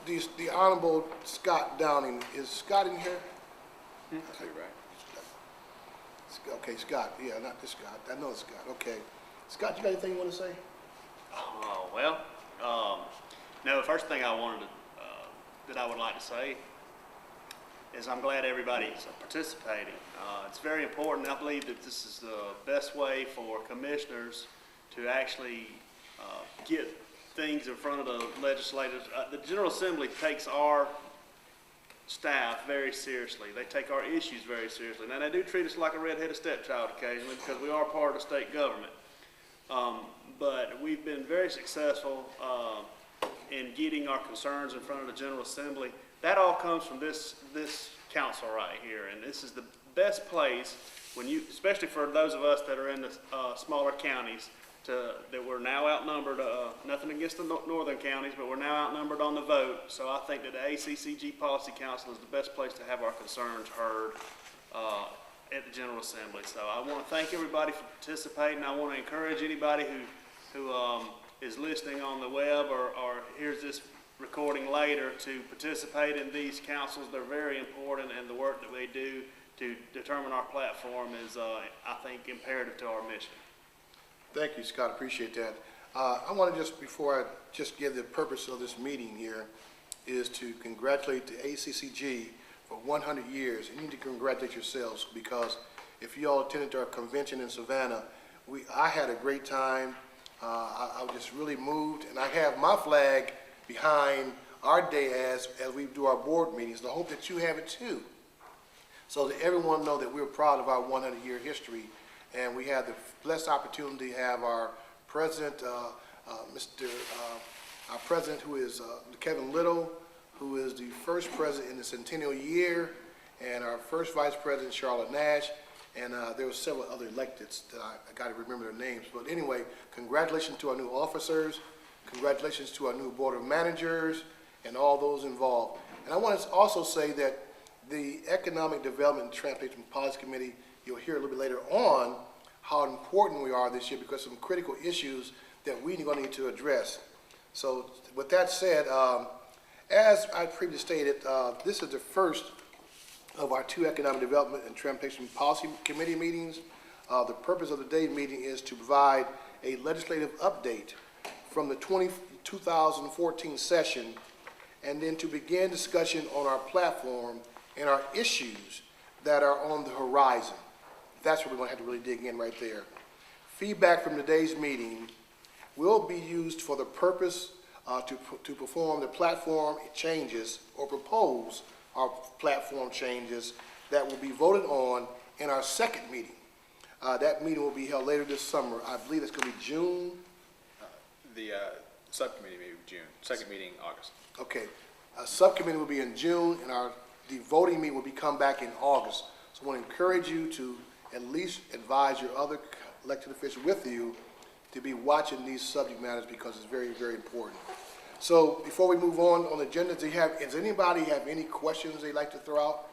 the Honorable Scott Downing. Is Scott in here? That's right. Okay, Scott. Yeah, not this Scott. I know it's Scott. Okay. Scott, you got anything you want to say? No, the first thing I wanted to, that I would like to say is I'm glad everybody's participating. It's very important. I believe that this is the best way for commissioners to actually get things in front of the legislators. The General Assembly takes our staff very seriously. They take our issues very seriously. Now, they do treat us like a red-headed stepchild occasionally because we are part of the state government. But we've been very successful in getting our concerns in front of the General Assembly. That all comes from this council right here, and this is the best place when you, especially for those of us that are in the smaller counties, that we're now outnumbered. Nothing against the northern counties, but we're now outnumbered on the vote. So I think that the ACCG Policy Council is the best place to have our concerns heard at the General Assembly. So I want to thank everybody for participating. I want to encourage anybody who is listening on the web or hears this recording later to participate in these councils. They're very important, and the work that they do to determine our platform is, I think, imperative to our mission. Thank you, Scott. Appreciate that. I want to before I just give the purpose of this meeting here, is to congratulate the ACCG for 100 years. You need to congratulate yourselves, because if you all attended our convention in Savannah, I had a great time. I was just really moved, and I have my flag behind our day as we do our board meetings. I hope that you have it too, so that everyone know that we're proud of our 100-year history. And we had the blessed opportunity to have our president, our president, who is Kevin Little, who is the first president in the centennial year, and our first vice president, Charlotte Nash, and there were several other electeds that I got to remember their names. But anyway, congratulations to our new officers, congratulations to our new board of managers, and all those involved. And I want to also say that the Economic Development and Transportation Policy Committee, you'll hear a little bit later on how important we are this year, because some critical issues that we're going to need to address. So with that said, as I previously stated, this is the first of our 2 Economic Development and Transportation Policy Committee meetings. The purpose of the day meeting is to provide a legislative update from the 2014 session, and then to begin discussion on our platform and our issues that are on the horizon. That's where we're going to have to really dig in right there. Feedback from today's meeting will be used for the purpose to perform the platform changes or propose our platform changes that will be voted on in our second meeting. That meeting will be held later this summer. I believe it's going to be June. The subcommittee meeting June. Second meeting August. Okay. A subcommittee will be in June, and the voting meeting will come back in August. So I want to encourage you to at least advise your other elected officials with you to be watching these subject matters, because it's very, very important. So before we move on the agenda, does anybody have any questions they'd like to throw out?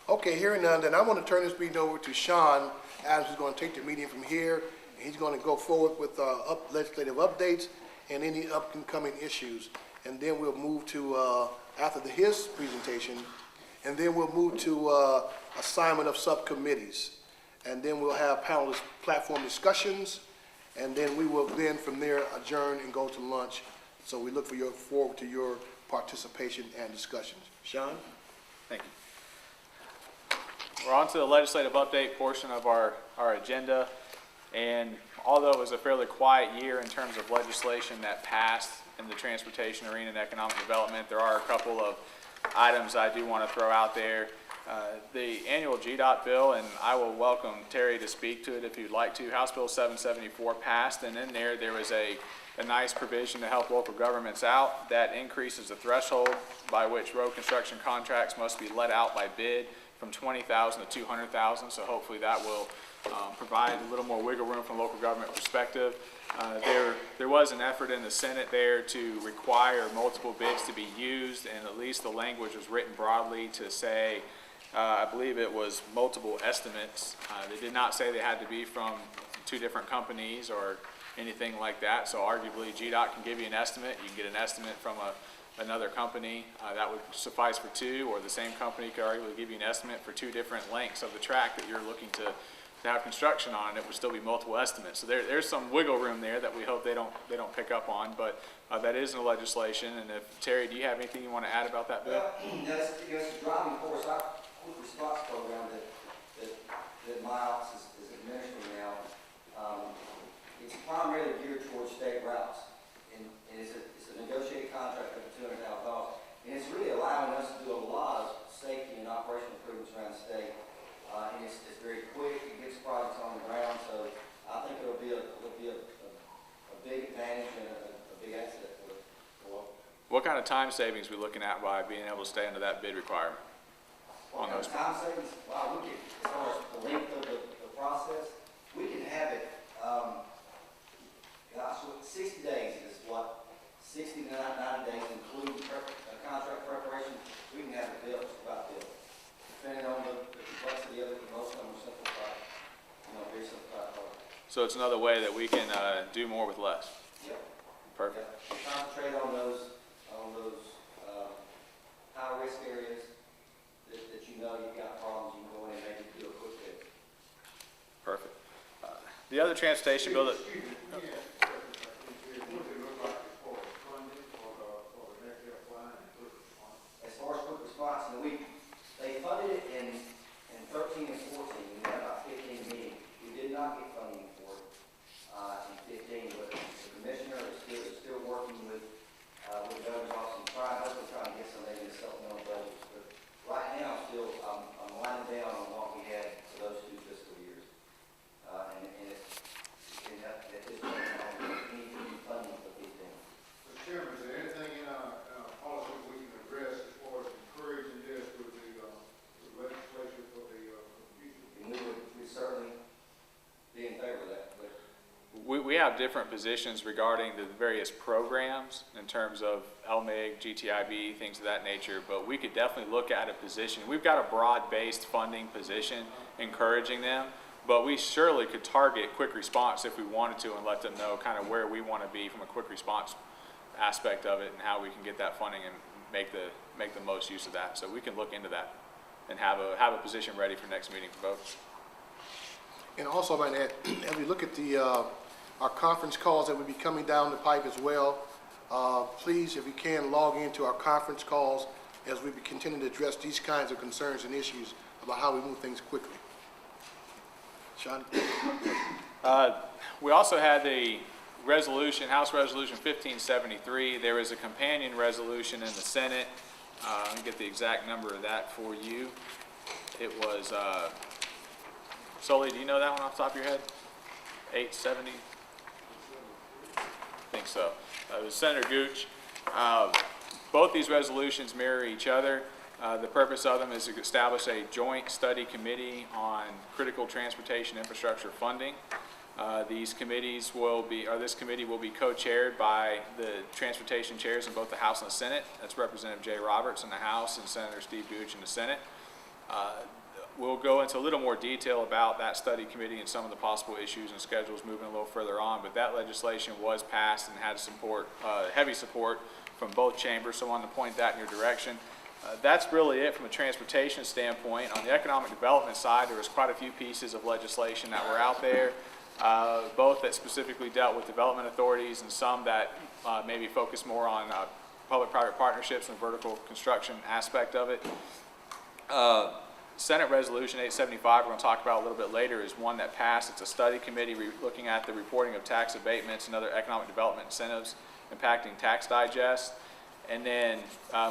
Okay, hearing none, then I want to turn this meeting over to Shaun Adams, who's going to take the meeting from here. And he's going to go forward with legislative updates and any upcoming issues. And then we'll move to, after his presentation, and then we'll move to assignment of subcommittees. And then we'll have panelist platform discussions, and then we will then from there adjourn and go to lunch. So we look forward to your participation and discussions. Shaun? Thank you. We're on to the legislative update portion of our agenda. And although it was a fairly quiet year in terms of legislation that passed in the transportation arena and economic development, there are a couple of items I do want to throw out there. The annual GDOT bill, and I will welcome Terry to speak to it if you'd like to. House Bill 774 passed, and in there was a nice provision to help local governments out that increases the threshold by which road construction contracts must be let out by bid from $20,000 to $200,000. So hopefully that will provide a little more wiggle room from a local government perspective. There was an effort in the Senate there to require multiple bids to be used, and at least the language was written broadly to say, I believe it was multiple estimates. They did not say they had to be from 2 different companies or anything like that. So arguably, GDOT can give you an estimate. You can get an estimate from another company that would suffice for two, or the same company could arguably give you an estimate for two different lengths of the track that you're looking to have construction on, and it would still be multiple estimates. So there's some wiggle room there that we hope they don't pick up on, but that is in the legislation. And if, Terry, do you have anything you want to add about that bill? Yes, it's a driving force. Our quick response program that my office is administering now, it's primarily geared towards state routes, and it's a negotiated contract up to $200,000, and it's really allowing us to do a lot of safety and operational improvements around the state. And it's very quick. It gets projects on the ground, so I think it'll be a big advantage and a big asset for What kind of time savings are we looking at by being able to stay under that bid requirement on those? time savings. Wow, we can, as far as the length of the process, we can have it. Gosh, 60 days is what 60 to 90 days, including contract preparation. We can have it built, just about built. Depending on the complexity of it, most of them are simplified, very simplified projects. So it's another way that we can do more with less. Yep. Perfect. Yep. Concentrate on those high-risk areas that you've got problems, you can go in and maybe do a quick fix. Perfect. The other transportation bill that, As far as quick response, they funded it in 13 and 14. We had about 15 meetings. We did not get funding for it in 15, but the commissioner is still working with the governor's office and hopefully trying to get some maybe supplemental budgets. But right now, I'm winding down on what we had for those 2 fiscal years, and at this point, we need to be funding for 15. Mr. Chairman, is there anything in our policy we can address as far as encouraging this with the legislature for the future? And we certainly be in favor of that. But we have different positions regarding the various programs in terms of LMIG, GTIB, things of that nature, but we could definitely look at a position. We've got a broad-based funding position encouraging them, but we surely could target quick response if we wanted to and let them know kind of where we want to be from a quick response aspect of it and how we can get that funding and make the most use of that. So we can look into that and have a position ready for next meeting for both. And also, I might add, as we look at our conference calls that will be coming down the pipe as well, please, if you can, log into our conference calls as we continue to address these kinds of concerns and issues about how we move things quickly. Shaun? We also had the resolution, House Resolution 1573. There is a companion resolution in the Senate. Let me get the exact number of that for you. It was, Sully, do you know that one off the top of your head? 870? I think so. It was Senator Gooch. Both these resolutions mirror each other. The purpose of them is to establish a joint study committee on critical transportation infrastructure funding. This committee will be co-chaired by the transportation chairs in both the House and the Senate. That's Representative Jay Roberts in the House and Senator Steve Gooch in the Senate. We'll go into a little more detail about that study committee and some of the possible issues and schedules moving a little further on, but that legislation was passed and had support, heavy support from both chambers, so I wanted to point that in your direction. That's really it from a transportation standpoint. On the economic development side, there was quite a few pieces of legislation that were out there, both that specifically dealt with development authorities and some that maybe focused more on public-private partnerships and vertical construction aspect of it. Senate Resolution 875, we're going to talk about a little bit later, is one that passed. It's a study committee looking at the reporting of tax abatements and other economic development incentives impacting tax digest. And then,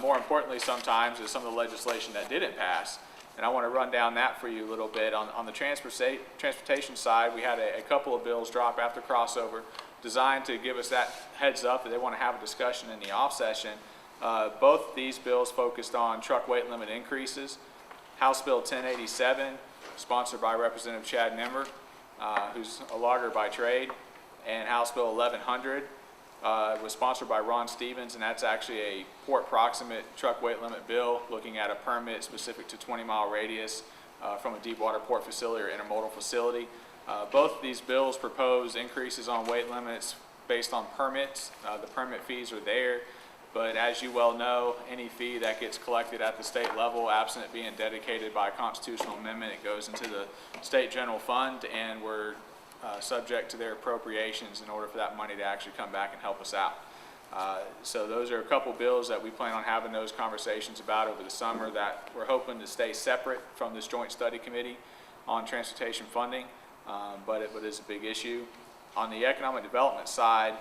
more importantly sometimes, is some of the legislation that didn't pass. And I want to run down that for you a little bit. On the transportation side, we had a couple of bills drop after crossover designed to give us that heads up that they want to have a discussion in the off session. Both these bills focused on truck weight limit increases. House Bill 1087, sponsored by Representative Chad Nimmer, who's a logger by trade, and House Bill 1100 was sponsored by Ron Stevens, and that's actually a port proximate truck weight limit bill looking at a permit specific to 20-mile radius from a deep water port facility or intermodal facility. Both of these bills propose increases on weight limits based on permits. The permit fees are there, but as you well know, any fee that gets collected at the state level, absent it being dedicated by a constitutional amendment, it goes into the state general fund, and we're subject to their appropriations in order for that money to actually come back and help us out. So those are a couple bills that we plan on having those conversations about over the summer that we're hoping to stay separate from this joint study committee on transportation funding, but it is a big issue. On the economic development side,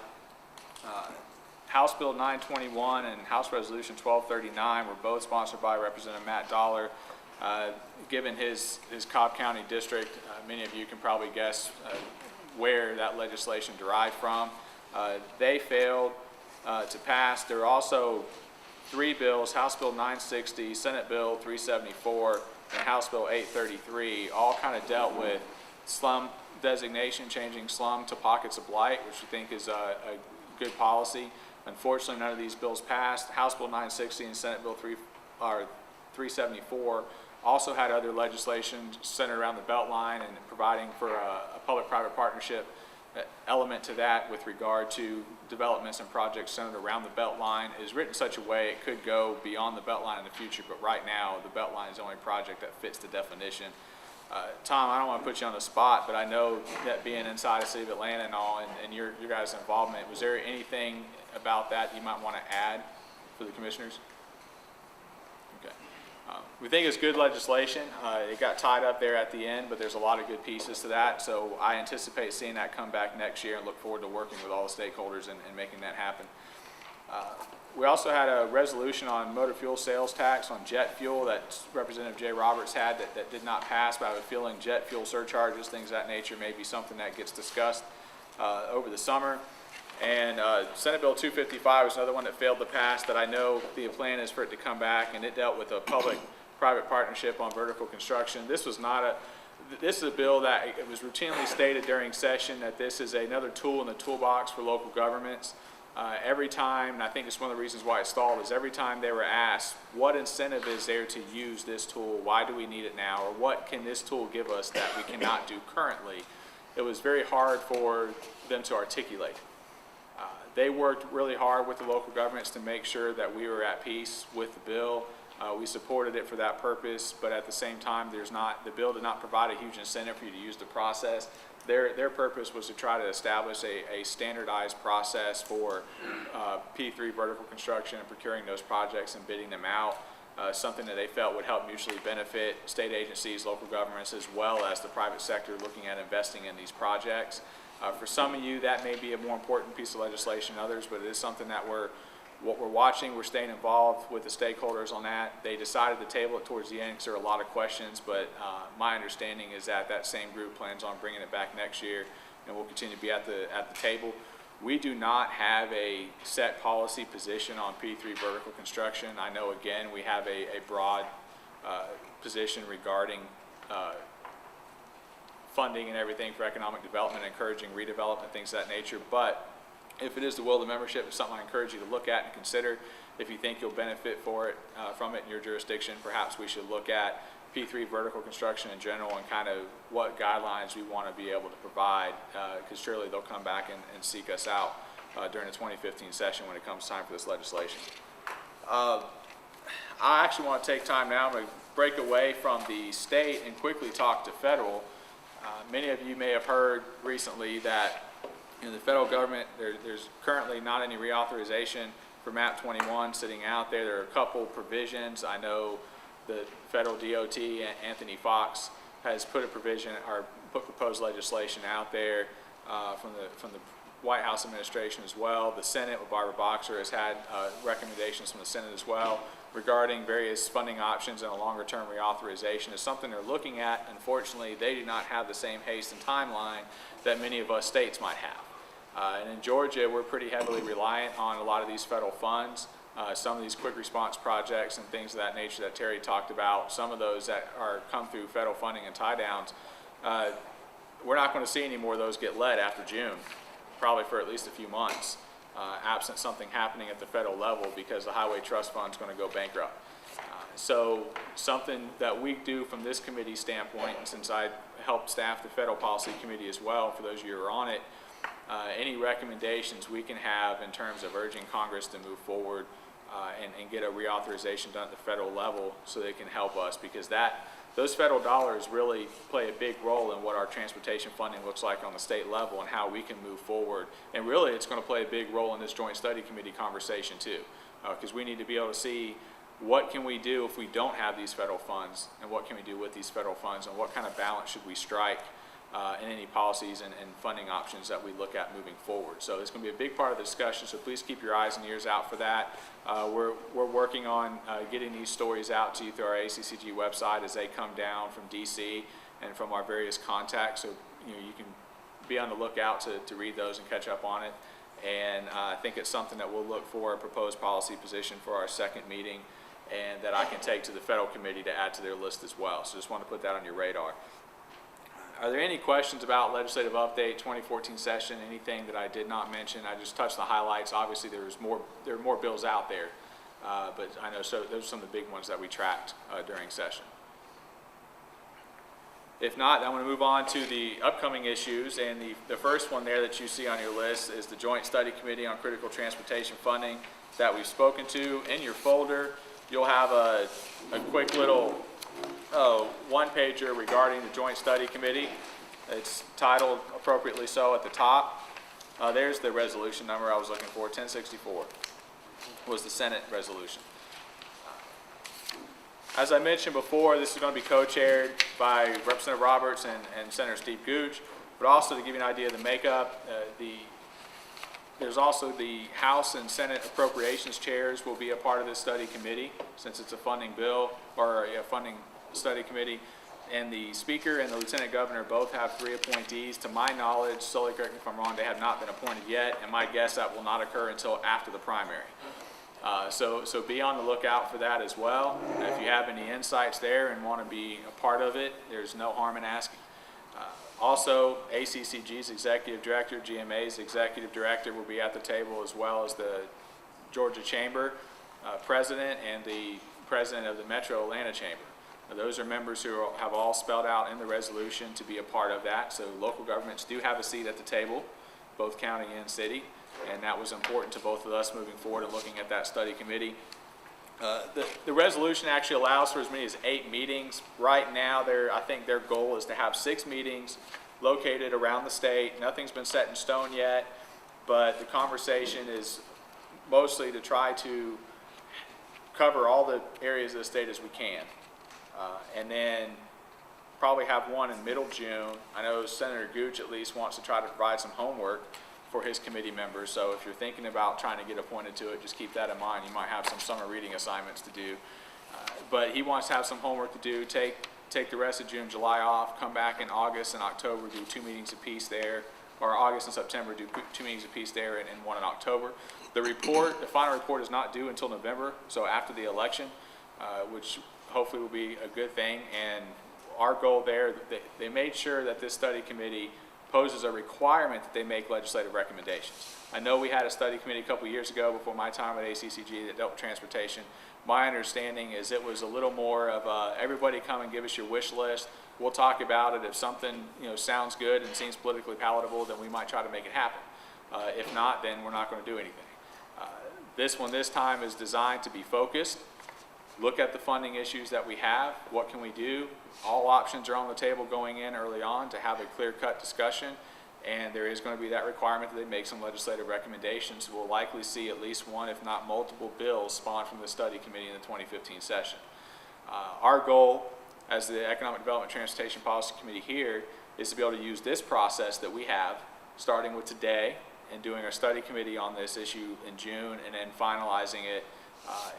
House Bill 921 and House Resolution 1239 were both sponsored by Representative Matt Dollar. Given his Cobb County district, many of you can probably guess where that legislation derived from. They failed to pass. There are also three bills, House Bill 960, Senate Bill 374, and House Bill 833, all kind of dealt with slum designation, changing slum to pockets of blight, which we think is a good policy. Unfortunately, none of these bills passed. House Bill 960 and Senate Bill 374 also had other legislation centered around the Beltline and providing for a public-private partnership element to that with regard to developments and projects centered around the Beltline. It is written in such a way it could go beyond the Beltline in the future, but right now the Beltline is the only project that fits the definition. Tom, I don't want to put you on the spot, but I know that being inside the city of Atlanta and all, and your guys' involvement, was there anything about that you might want to add for the commissioners? Okay. We think it's good legislation. It got tied up there at the end, but there's a lot of good pieces to that, so I anticipate seeing that come back next year and look forward to working with all the stakeholders and making that happen. We also had a resolution on motor fuel sales tax on jet fuel that Representative Jay Roberts had that did not pass, but I have a feeling jet fuel surcharges, things of that nature, may be something that gets discussed over the summer. And Senate Bill 255 was another one that failed to pass that I know the plan is for it to come back, and it dealt with a public-private partnership on vertical construction. This is a bill that it was routinely stated during session that this is another tool in the toolbox for local governments. Every time, and I think it's one of the reasons why it stalled, is every time they were asked, what incentive is there to use this tool? Why do we need it now? Or what can this tool give us that we cannot do currently? It was very hard for them to articulate. They worked really hard with the local governments to make sure that we were at peace with the bill. We supported it for that purpose, but at the same time, the bill did not provide a huge incentive for you to use the process. Their purpose was to try to establish a standardized process for P3 vertical construction and procuring those projects and bidding them out, something that they felt would help mutually benefit state agencies, local governments, as well as the private sector looking at investing in these projects. For some of you, that may be a more important piece of legislation than others, but it is something that we're watching. We're staying involved with the stakeholders on that. They decided to table it towards the end because there are a lot of questions, but my understanding is that same group plans on bringing it back next year, and we'll continue to be at the table. We do not have a set policy position on P3 vertical construction. I know, again, we have a broad position regarding funding and everything for economic development, encouraging redevelopment, things of that nature, but if it is the will of the membership, it's something I encourage you to look at and consider. If you think you'll benefit from it in your jurisdiction, perhaps we should look at P3 vertical construction in general and kind of what guidelines we want to be able to provide, because surely they'll come back and seek us out during the 2015 session when it comes time for this legislation. I actually want to take time now to break away from the state and quickly talk to federal. Many of you may have heard recently that in the federal government, there's currently not any reauthorization for MAP 21 sitting out there. There are a couple provisions. I know the federal DOT, Anthony Fox, has put a provision or put proposed legislation out there from the White House administration as well. The Senate with Barbara Boxer has had recommendations from the Senate as well regarding various funding options and a longer-term reauthorization. Is something they're looking at. Unfortunately, they do not have the same haste and timeline that many of us states might have. And in Georgia, we're pretty heavily reliant on a lot of these federal funds. Some of these quick response projects and things of that nature that Terry talked about, some of those that come through federal funding and tie downs, we're not going to see any more of those get let after June, probably for at least a few months, absent something happening at the federal level because the Highway Trust Fund is going to go bankrupt. So something that we do from this committee standpoint, and since I help staff the Federal Policy Committee as well, for those of you who are on it, any recommendations we can have in terms of urging Congress to move forward and get a reauthorization done at the federal level so they can help us, because those federal dollars really play a big role in what our transportation funding looks like on the state level and how we can move forward. And really, it's going to play a big role in this Joint Study Committee conversation too, because we need to be able to see what can we do if we don't have these federal funds, and what can we do with these federal funds, and what kind of balance should we strike in any policies and funding options that we look at moving forward. So it's going to be a big part of the discussion, so please keep your eyes and ears out for that. We're working on getting these stories out to you through our ACCG website as they come down from DC and from our various contacts, so you can be on the lookout to read those and catch up on it. And I think it's something that we'll look for a proposed policy position for our second meeting, and that I can take to the federal committee to add to their list as well. So just want to put that on your radar. Are there any questions about legislative update 2014 session? Anything that I did not mention? I just touched the highlights. Obviously, there are more bills out there, but I know those are some of the big ones that we tracked during session. If not, I'm going to move on to the upcoming issues, and the first one there that you see on your list is the Joint Study Committee on Critical Transportation Funding that we've spoken to. In your folder, you'll have a quick little one-pager regarding the Joint Study Committee. It's titled appropriately so at the top. There's the resolution number I was looking for. 1064 was the Senate resolution. As I mentioned before, this is going to be co-chaired by Representative Roberts and Senator Steve Gooch, but also to give you an idea of the makeup, there's also the House and Senate appropriations chairs will be a part of this study committee, since it's a funding bill or a funding study committee. And the Speaker and the Lieutenant Governor both have 3 appointees. To my knowledge, solely correct me if I'm wrong, they have not been appointed yet, and my guess that will not occur until after the primary. So be on the lookout for that as well. If you have any insights there and want to be a part of it, there's no harm in asking. Also, ACCG's Executive Director, GMA's Executive Director will be at the table, as well as the Georgia Chamber President and the President of the Metro Atlanta Chamber. Now, those are members who have all spelled out in the resolution to be a part of that. So local governments do have a seat at the table, both county and city, and that was important to both of us moving forward and looking at that study committee. The resolution actually allows for as many as 8 meetings. Right now, I think their goal is to have 6 meetings located around the state. Nothing's been set in stone yet, but the conversation is mostly to try to cover all the areas of the state as we can. And then probably have one in middle June. I know Senator Gooch at least wants to try to provide some homework for his committee members. So if you're thinking about trying to get appointed to it, just keep that in mind. You might have some summer reading assignments to do. But he wants to have some homework to do, take the rest of June, July off, come back in August and October, do 2 meetings apiece there, or August and September, do 2 meetings apiece there and 1 in October. The final report is not due until November, so after the election, which hopefully will be a good thing. And our goal there, they made sure that this study committee poses a requirement that they make legislative recommendations. I know we had a study committee a couple years ago before my time at ACCG that dealt with transportation. My understanding is it was a little more of everybody come and give us your wish list. We'll talk about it. If something sounds good and seems politically palatable, then we might try to make it happen. If not, then we're not going to do anything. This one this time is designed to be focused. Look at the funding issues that we have. What can we do? All options are on the table going in early on to have a clear-cut discussion, and there is going to be that requirement that they make some legislative recommendations. We'll likely see at least one, if not multiple, bills spawned from the study committee in the 2015 session. Our goal as the Economic Development Transportation Policy Committee here is to be able to use this process that we have, starting with today and doing our study committee on this issue in June and then finalizing it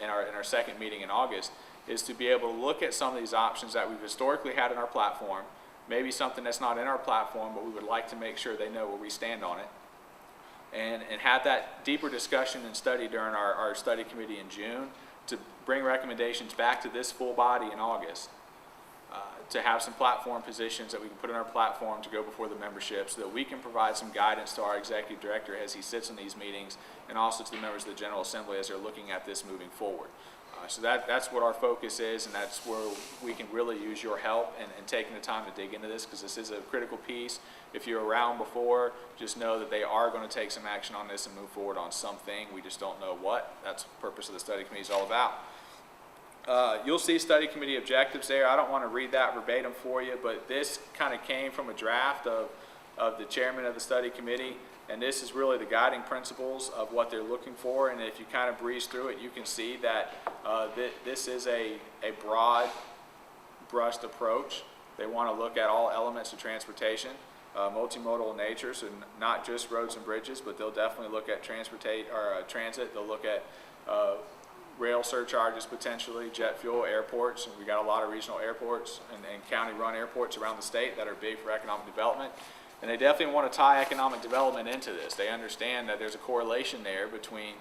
in our second meeting in August, is to be able to look at some of these options that we've historically had in our platform, maybe something that's not in our platform, but we would like to make sure they know where we stand on it, and have that deeper discussion and study during our study committee in June to bring recommendations back to this full body in August, to have some platform positions that we can put in our platform to go before the membership so that we can provide some guidance to our executive director as he sits in these meetings, and also to the members of the General Assembly as they're looking at this moving forward. So that's what our focus is, and that's where we can really use your help and taking the time to dig into this, because this is a critical piece. If you're around before, just know that they are going to take some action on this and move forward on something. We just don't know what. That's the purpose of the study committee is all about. You'll see study committee objectives there. I don't want to read that verbatim for you, but this kind of came from a draft of the chairman of the study committee, and this is really the guiding principles of what they're looking for. And if you kind of breeze through it, you can see that this is a broad brushed approach. They want to look at all elements of transportation, multimodal nature, so not just roads and bridges, but they'll definitely look at transit. They'll look at rail surcharges potentially, jet fuel, airports, and we got a lot of regional airports and county-run airports around the state that are big for economic development. And they definitely want to tie economic development into this. They understand that there's a correlation there between,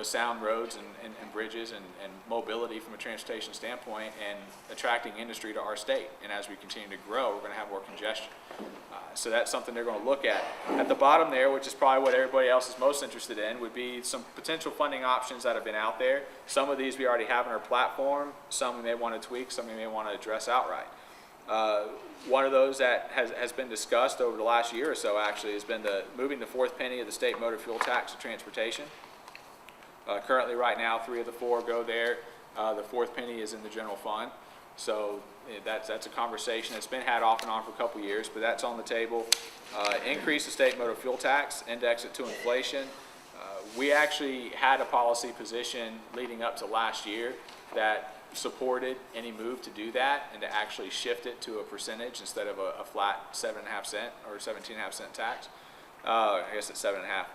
sound roads and bridges and mobility from a transportation standpoint and attracting industry to our state. And as we continue to grow, we're going to have more congestion. So that's something they're going to look at. At the bottom there, which is probably what everybody else is most interested in, would be some potential funding options that have been out there. Some of these we already have in our platform. Some we may want to tweak. Some we may want to address outright. One of those that has been discussed over the last year or so actually has been moving the fourth penny of the state motor fuel tax to transportation. Currently right now 3 of the 4 go there. The fourth penny is in the general fund. So that's a conversation that's been had off and on for a couple years, but that's on the table. Increase the state motor fuel tax, index it to inflation. We actually had a policy position leading up to last year that supported any move to do that and to actually shift it to a percentage instead of a flat 7.5 cent or 17.5 cent tax. I guess it's 7.5.